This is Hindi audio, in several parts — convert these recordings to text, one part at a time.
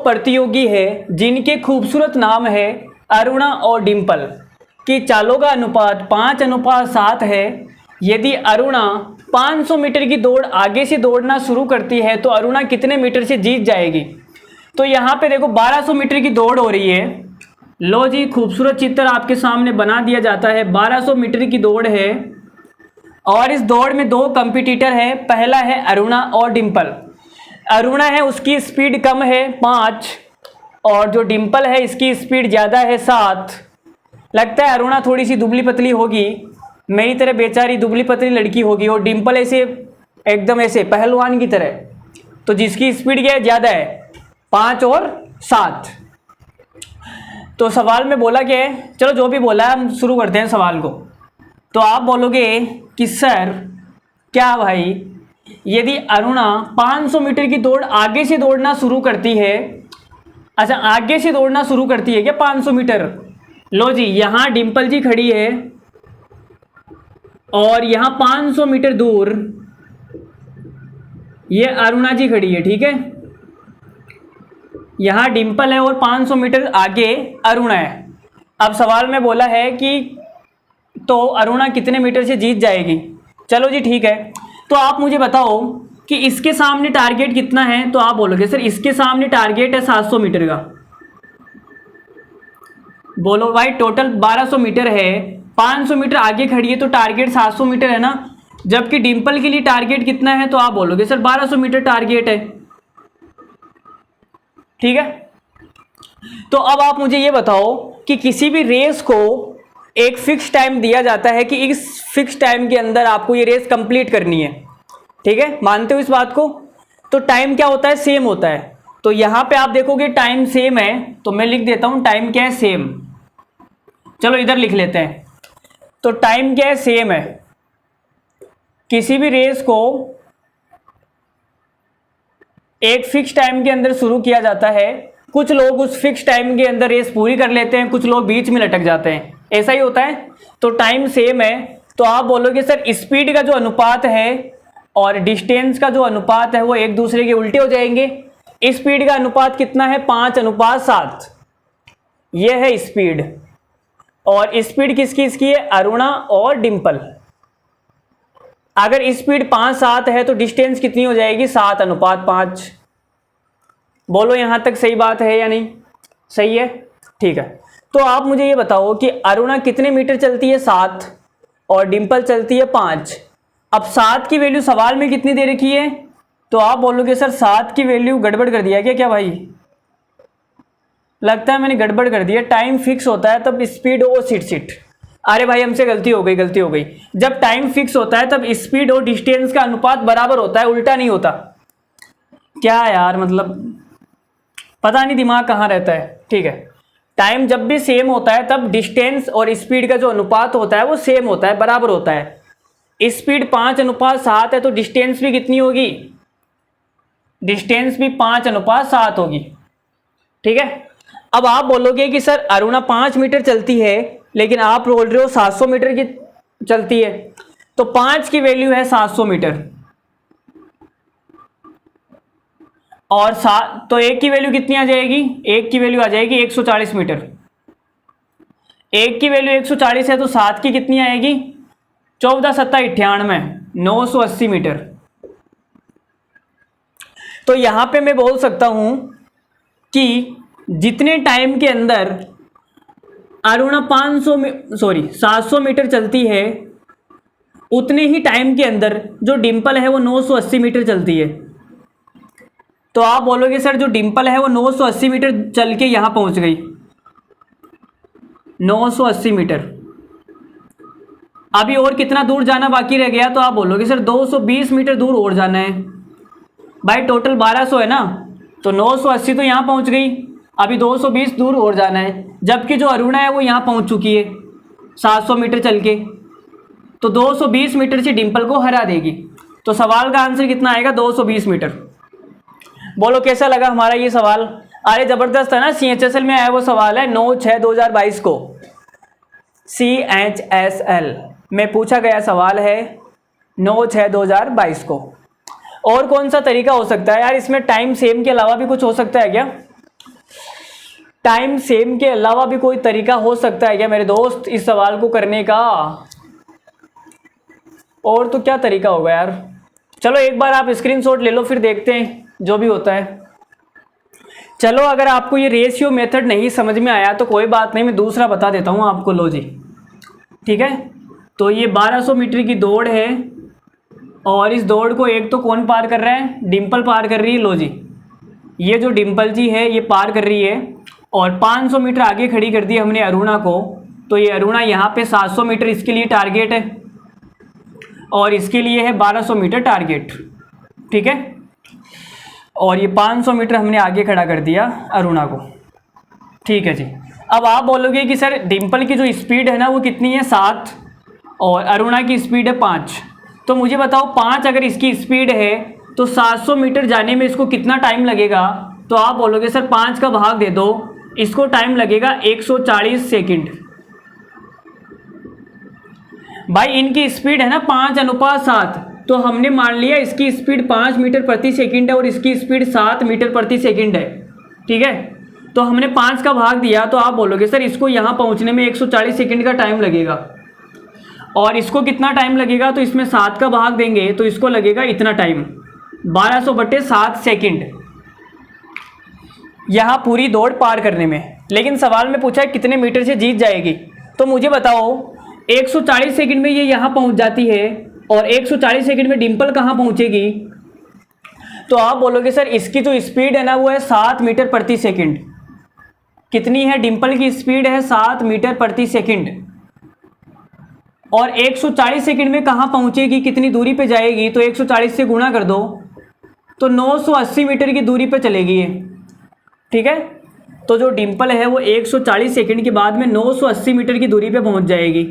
प्रतियोगी है जिनके खूबसूरत नाम है अरुणा और डिंपल कि चालों का अनुपात 5:7 है। यदि अरुणा 500 मीटर की दौड़ आगे से दौड़ना शुरू करती है तो अरुणा कितने मीटर से जीत जाएगी। तो यहाँ पे देखो 1200 मीटर की दौड़ हो रही है। लो जी, खूबसूरत चित्र आपके सामने बना दिया जाता है। 1200 मीटर की दौड़ है और इस दौड़ में दो कंपटीटर हैं। पहला है अरुणा और डिंपल। अरुणा है उसकी स्पीड कम है 5 और जो डिंपल है इसकी स्पीड ज़्यादा है 7। लगता है अरुणा थोड़ी सी दुबली पतली होगी, मेरी तरह बेचारी दुबली पतली लड़की होगी, और डिंपल ऐसे एकदम ऐसे पहलवान की तरह। तो जिसकी स्पीड क्या है, ज़्यादा है 5 और 7। तो सवाल में बोला क्या है, चलो जो भी बोला है हम शुरू करते हैं सवाल को। तो आप बोलोगे कि सर क्या भाई, यदि अरुणा 500 मीटर की दौड़ आगे से दौड़ना शुरू करती है, अच्छा आगे से दौड़ना शुरू करती है क्या 500 मीटर। लो जी, यहाँ डिंपल जी खड़ी है और यहाँ 500 मीटर दूर ये अरुणा जी खड़ी है, ठीक है। यहाँ डिंपल है और 500 मीटर आगे अरुणा है। अब सवाल में बोला है कि तो अरुणा कितने मीटर से जीत जाएगी। चलो जी ठीक है, तो आप मुझे बताओ कि इसके सामने टारगेट कितना है। तो आप बोलोगे सर इसके सामने टारगेट है 700 मीटर का। बोलो भाई टोटल 1200 मीटर है, 500 मीटर आगे खड़ी है तो टारगेट 700 मीटर है ना। जबकि डिंपल के लिए टारगेट कितना है, तो आप बोलोगे सर 1200 मीटर टारगेट है, ठीक है। तो अब आप मुझे ये बताओ कि किसी भी रेस को एक फिक्स टाइम दिया जाता है कि इस फिक्स टाइम के अंदर आपको ये रेस कंप्लीट करनी है, ठीक है। मानते हो इस बात को। तो टाइम क्या होता है, सेम होता है। तो यहां पे आप देखोगे टाइम सेम है, तो मैं लिख देता हूं टाइम क्या है, सेम। चलो इधर लिख लेते हैं। तो टाइम क्या है, सेम है। किसी भी रेस को एक फिक्स टाइम के अंदर शुरू किया जाता है। कुछ लोग उस फिक्स टाइम के अंदर रेस पूरी कर लेते हैं, कुछ लोग बीच में लटक जाते हैं, ऐसा ही होता है। तो टाइम सेम है। तो आप बोलोगे सर स्पीड का जो अनुपात है और डिस्टेंस का जो अनुपात है वो एक दूसरे के उल्टे हो जाएंगे। स्पीड का अनुपात कितना है, 5:7। ये है स्पीड, और स्पीड किसकी इसकी है, अरुणा और डिंपल। अगर स्पीड 5:7 है तो डिस्टेंस कितनी हो जाएगी, 7:5। बोलो यहां तक सही बात है या नहीं, सही है, ठीक है। तो आप मुझे ये बताओ कि अरुणा कितने मीटर चलती है, 7, और डिंपल चलती है 5। अब 7 की वैल्यू सवाल में कितनी दे रखी है, तो आप बोलोगे सर 7 की वैल्यू गड़बड़ कर दिया क्या भाई। लगता है मैंने गड़बड़ कर दिया। टाइम फिक्स होता है तब स्पीड और सिट। अरे भाई हमसे गलती हो गई। जब टाइम फिक्स होता है तब स्पीड और डिस्टेंस का अनुपात बराबर होता है, उल्टा नहीं होता। क्या यार, मतलब पता नहीं दिमाग कहाँ रहता है, ठीक है। टाइम जब भी सेम होता है तब डिस्टेंस और स्पीड का जो अनुपात होता है वो सेम होता है, बराबर होता है। स्पीड 5:7 है तो डिस्टेंस भी कितनी होगी, डिस्टेंस भी 5:7 होगी, ठीक है। अब आप बोलोगे कि सर अरुणा 5 मीटर चलती है लेकिन आप बोल रहे हो 700 मीटर की चलती है। तो 5 की वैल्यू है 700 मीटर और 7, तो 1 की वैल्यू कितनी आ जाएगी, 1 की वैल्यू आ जाएगी 140 मीटर। 1 की वैल्यू 140 है तो 7 की कितनी आएगी, 14×7=98, 980 मीटर। तो यहां पे मैं बोल सकता हूं कि जितने टाइम के अंदर अरुणा 700 मीटर चलती है उतने ही टाइम के अंदर जो डिंपल है वो 980 मीटर चलती है। तो आप बोलोगे सर जो डिंपल है वो 980 मीटर चल के यहां पहुंच गई, 980 मीटर। अभी और कितना दूर जाना बाकी रह गया, तो आप बोलोगे सर 220 मीटर दूर और जाना है। भाई टोटल 1200 है ना, तो 980 तो यहां पहुंच गई, अभी 220 दूर और जाना है। जबकि जो अरुणा है वो यहां पहुंच चुकी है 700 मीटर चल के, तो 220 मीटर से डिंपल को हरा देगी। तो सवाल का आंसर कितना आएगा, 220 मीटर। बोलो कैसा लगा हमारा ये सवाल। अरे जबरदस्त है ना। CHSL में आया वो सवाल है 9/6/2022 को, CHSL में पूछा गया सवाल है 9/6/2022 को। और कौन सा तरीका हो सकता है यार, इसमें टाइम सेम के अलावा भी कुछ हो सकता है क्या। टाइम सेम के अलावा भी कोई तरीका हो सकता है क्या मेरे दोस्त इस सवाल को करने का? और तो क्या तरीका होगा यार। चलो एक बार आप स्क्रीनशॉट ले लो, फिर देखते हैं जो भी होता है। चलो अगर आपको ये रेशियो मेथड नहीं समझ में आया तो कोई बात नहीं, मैं दूसरा बता देता हूँ आपको। लो जी, ठीक है। तो ये 1200 मीटर की दौड़ है और इस दौड़ को एक तो कौन पार कर रहा है? डिम्पल पार कर रही है। लो जी, ये जो डिम्पल जी है ये पार कर रही है और 500 मीटर आगे खड़ी कर दी हमने अरुणा को। तो ये अरुणा यहाँ पे 700 मीटर इसके लिए टारगेट है और इसके लिए है 1200 मीटर टारगेट, ठीक है। और ये 500 मीटर हमने आगे खड़ा कर दिया अरुणा को, ठीक है जी। अब आप बोलोगे कि सर डिम्पल की जो स्पीड है ना वो कितनी है? 7 और अरुणा की स्पीड है 5। तो मुझे बताओ 5 अगर इसकी स्पीड है तो 700 मीटर जाने में इसको कितना टाइम लगेगा? तो आप बोलोगे सर 5 का भाग दे दो, इसको टाइम लगेगा 140 सेकंड। भाई इनकी स्पीड है ना 5:7, तो हमने मान लिया इसकी स्पीड 5 मीटर प्रति सेकंड है और इसकी स्पीड 7 मीटर प्रति सेकंड है, ठीक है। तो हमने 5 का भाग दिया, तो आप बोलोगे सर इसको यहाँ पहुँचने में 140 सेकंड का टाइम लगेगा और इसको कितना टाइम लगेगा? तो इसमें 7 का भाग देंगे तो इसको लगेगा इतना टाइम, 1200/7 सेकंड यहाँ पूरी दौड़ पार करने में। लेकिन सवाल में पूछा है कितने मीटर से जीत जाएगी, तो मुझे बताओ 140 सेकंड में ये यहाँ पहुँच जाती है और 140 सेकंड में डिम्पल कहाँ पहुँचेगी? तो आप बोलोगे सर इसकी जो स्पीड है ना वो है 7 मीटर प्रति सेकंड। कितनी है? डिम्पल की स्पीड है 7 मीटर प्रति सेकंड और 140 सेकंड में कहाँ पहुँचेगी, कितनी दूरी पे जाएगी? तो 140 से गुणा कर दो तो 980 मीटर की दूरी पे चलेगी ये, ठीक है। तो जो डिम्पल है वो 140 सेकंड के बाद में 980 मीटर की दूरी पे पहुंच जाएगी।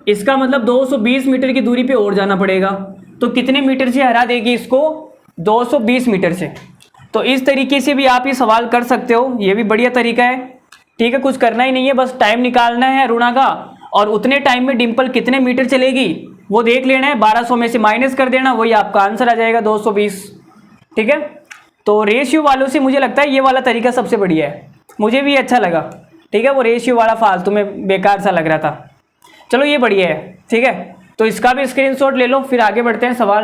इसका मतलब 220 मीटर की दूरी पे और जाना पड़ेगा। तो कितने मीटर से हरा देगी इसको? 220 मीटर से। तो इस तरीके से भी आप ये सवाल कर सकते हो, ये भी बढ़िया तरीका है, ठीक है। कुछ करना ही नहीं है, बस टाइम निकालना है अरुणा का और उतने टाइम में डिम्पल कितने मीटर चलेगी वो देख लेना है, 1200 में से माइनस कर देना, वही आपका आंसर आ जाएगा 220, ठीक है। तो रेशियो वालों से मुझे लगता है ये वाला तरीका सबसे बढ़िया है, मुझे भी अच्छा लगा, ठीक है। वो रेशियो वाला फालतू में बेकार सा लग रहा था। चलो ये बढ़िया है, ठीक है। तो इसका भी स्क्रीनशॉट ले लो, फिर आगे बढ़ते हैं सवाल।